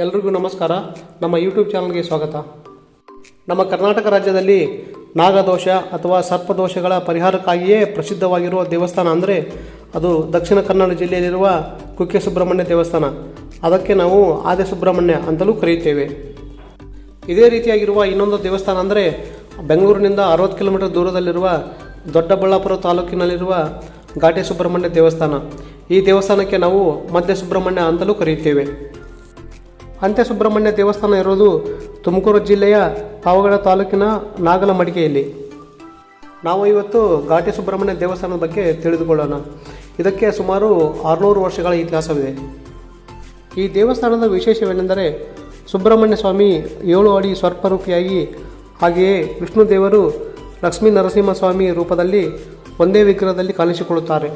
ಎಲ್ರಿಗೂ ನಮಸ್ಕಾರ. ನಮ್ಮ ಯೂಟ್ಯೂಬ್ ಚಾನಲ್ಗೆ ಸ್ವಾಗತ. ನಮ್ಮ ಕರ್ನಾಟಕ ರಾಜ್ಯದಲ್ಲಿ ನಾಗದೋಷ ಅಥವಾ ಸರ್ಪದೋಷಗಳ ಪರಿಹಾರಕ್ಕಾಗಿಯೇ ಪ್ರಸಿದ್ಧವಾಗಿರುವ ದೇವಸ್ಥಾನ ಅಂದರೆ ಅದು ದಕ್ಷಿಣ ಕನ್ನಡ ಜಿಲ್ಲೆಯಲ್ಲಿರುವ ಕುಕ್ಕೆ ಸುಬ್ರಹ್ಮಣ್ಯ ದೇವಸ್ಥಾನ. ಅದಕ್ಕೆ ನಾವು ಆದಿ ಸುಬ್ರಹ್ಮಣ್ಯ ಅಂತಲೂ ಕರೆಯುತ್ತೇವೆ. ಇದೇ ರೀತಿಯಾಗಿರುವ ಇನ್ನೊಂದು ದೇವಸ್ಥಾನ ಅಂದರೆ ಬೆಂಗಳೂರಿನಿಂದ 60 ಕಿಲೋಮೀಟರ್ ದೂರದಲ್ಲಿರುವ ದೊಡ್ಡಬಳ್ಳಾಪುರ ತಾಲೂಕಿನಲ್ಲಿರುವ ಘಾಟಿ ಸುಬ್ರಹ್ಮಣ್ಯ ದೇವಸ್ಥಾನ. ಈ ದೇವಸ್ಥಾನಕ್ಕೆ ನಾವು ಮಧ್ಯ ಸುಬ್ರಹ್ಮಣ್ಯ ಅಂತಲೂ ಕರೆಯುತ್ತೇವೆ. ಅಂತ್ಯ ಸುಬ್ರಹ್ಮಣ್ಯ ದೇವಸ್ಥಾನ ಇರೋದು ತುಮಕೂರು ಜಿಲ್ಲೆಯ ಪಾವಗಡ ತಾಲೂಕಿನ ನಾಗಲಮಡಿಗೆಯಲ್ಲಿ. ನಾವು ಇವತ್ತು ಘಾಟಿ ಸುಬ್ರಹ್ಮಣ್ಯ ದೇವಸ್ಥಾನದ ಬಗ್ಗೆ ತಿಳಿದುಕೊಳ್ಳೋಣ. ಇದಕ್ಕೆ ಸುಮಾರು 600 ವರ್ಷಗಳ ಇತಿಹಾಸವಿದೆ. ಈ ದೇವಸ್ಥಾನದ ವಿಶೇಷವೇನೆಂದರೆ ಸುಬ್ರಹ್ಮಣ್ಯ ಸ್ವಾಮಿ 7 ಅಡಿ ಸ್ವರ್ಪರೂಪಿಯಾಗಿ, ಹಾಗೆಯೇ ವಿಷ್ಣು ದೇವರು ಲಕ್ಷ್ಮೀ ನರಸಿಂಹಸ್ವಾಮಿ ರೂಪದಲ್ಲಿ ಒಂದೇ ವಿಗ್ರಹದಲ್ಲಿ ಕಾಣಿಸಿಕೊಳ್ಳುತ್ತಾರೆ.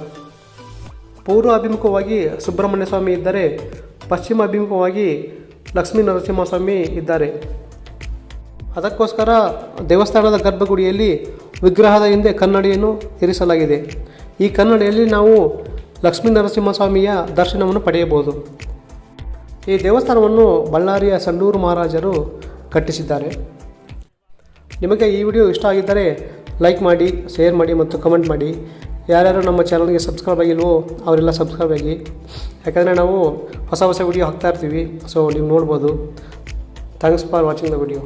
ಪೂರ್ವ ಅಭಿಮುಖವಾಗಿ ಸುಬ್ರಹ್ಮಣ್ಯ ಸ್ವಾಮಿ ಇದ್ದರೆ, ಪಶ್ಚಿಮ ಅಭಿಮುಖವಾಗಿ ಲಕ್ಷ್ಮೀ ನರಸಿಂಹಸ್ವಾಮಿ ಇದ್ದಾರೆ. ಅದಕ್ಕೋಸ್ಕರ ದೇವಸ್ಥಾನದ ಗರ್ಭಗುಡಿಯಲ್ಲಿ ವಿಗ್ರಹದ ಹಿಂದೆ ಕನ್ನಡಿಯನ್ನು ಇರಿಸಲಾಗಿದೆ. ಈ ಕನ್ನಡಿಯಲ್ಲಿ ನಾವು ಲಕ್ಷ್ಮೀ ನರಸಿಂಹಸ್ವಾಮಿಯ ದರ್ಶನವನ್ನು ಪಡೆಯಬಹುದು. ಈ ದೇವಸ್ಥಾನವನ್ನು ಬಳ್ಳಾರಿಯ ಸಂಡೂರು ಮಹಾರಾಜರು ಕಟ್ಟಿಸಿದ್ದಾರೆ. ನಿಮಗೆ ಈ ವಿಡಿಯೋ ಇಷ್ಟ ಆಗಿದ್ದರೆ ಲೈಕ್ ಮಾಡಿ, ಶೇರ್ ಮಾಡಿ ಮತ್ತು ಕಮೆಂಟ್ ಮಾಡಿ. ಯಾರ್ಯಾರು ನಮ್ಮ ಚಾನಲ್ಗೆ ಸಬ್ಸ್ಕ್ರೈಬ್ ಆಗಿಲ್ವೋ ಅವರೆಲ್ಲ ಸಬ್ಸ್ಕ್ರೈಬ್ ಆಗಿ, ಯಾಕಂದರೆ ನಾವು ಹೊಸ ವಿಡಿಯೋ ಹಾಕ್ತಾ ಇರ್ತೀವಿ. ಸೊ ನೀವು ನೋಡ್ಬೋದು. Thanks for watching the video.